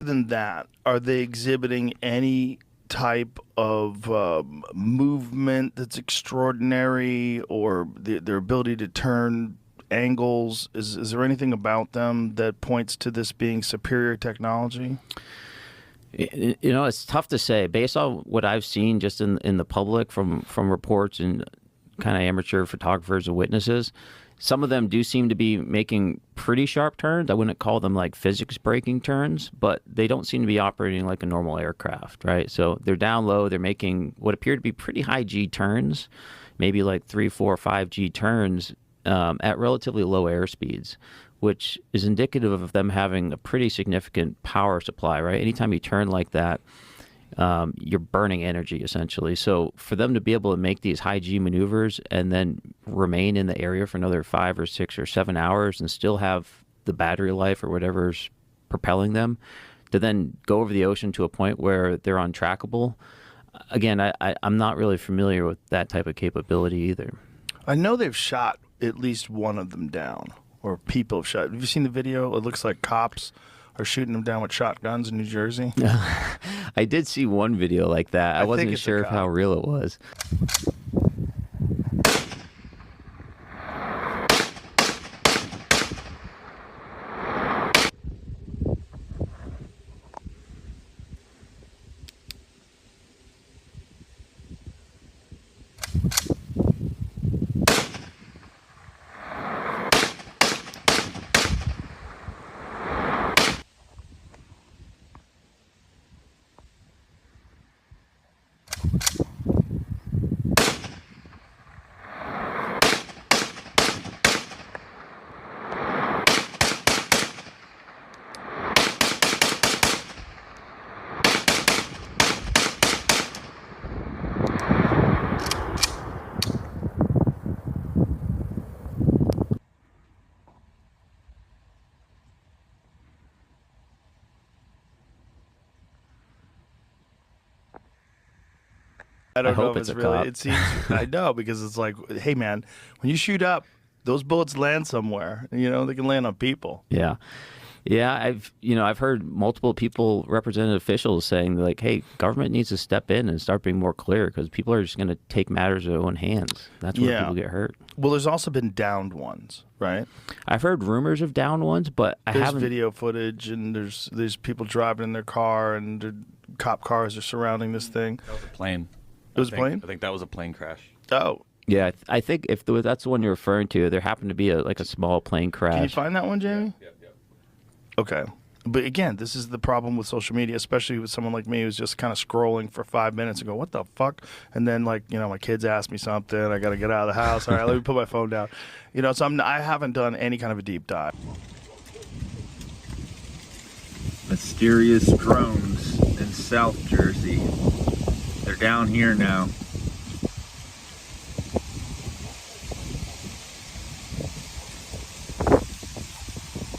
Than that, are they exhibiting any type of movement that's extraordinary, or their ability to turn angles? Is there anything about them that points to this being superior technology? You know, it's tough to say. Based on what I've seen just in the public from reports and kind of amateur photographers and witnesses, some of them do seem to be making pretty sharp turns. I wouldn't call them like physics breaking turns, but they don't seem to be operating like a normal aircraft, right? So they're down low. They're making what appear to be pretty high G turns, maybe like 3, 4, 5 G turns at relatively low air speeds, which is indicative of them having a pretty significant power supply, right? Anytime you turn like that, you're burning energy essentially. So for them to be able to make these high G maneuvers and then remain in the area for another 5 or 6 or 7 hours and still have the battery life or whatever's propelling them to then go over the ocean to a point where they're untrackable. Again, I'm not really familiar with that type of capability either. I know they've shot at least one of them down, or people have shot. Have you seen the video? It looks like cops are shooting them down with shotguns in New Jersey. I did see one video like that. I wasn't sure how real it was. I don't know hope if it's a really, cop. it seems, I know, because it's like, hey man, when you shoot up, those bullets land somewhere. You know, they can land on people. Yeah. Yeah, I've heard multiple people, representative officials, saying like, "Hey, government needs to step in and start being more clear because people are just going to take matters in their own hands. That's where people get hurt." Well, there's also been downed ones, right? I've heard rumors of downed ones, but I There's haven't. video footage, and there's people driving in their car, and the cop cars are surrounding this thing. That was a plane. It was a plane? I think that was a plane crash. Oh, Yeah, I think if that's the one you're referring to, there happened to be a small plane crash. can you find that one, Jamie? Yep. Okay. But again, this is the problem with social media, especially with someone like me who's just kind of scrolling for 5 minutes and go, what the fuck? And then, like, you know, my kids ask me something. I got to get out of the house. All right, let me put my phone down. You know, so I haven't done any kind of a deep dive. Mysterious drones in South Jersey. They're down here now.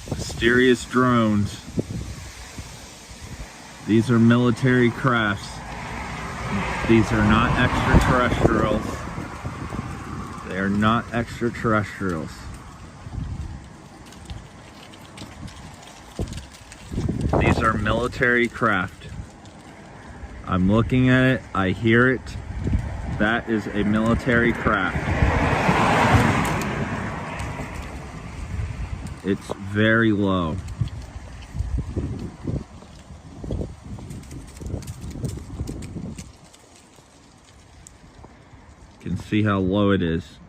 Mysterious drones. These are military crafts. These are not extraterrestrials. They are not extraterrestrials. These are military craft. I'm looking at it, I hear it. That is a military craft. It's very low. You can see how low it is.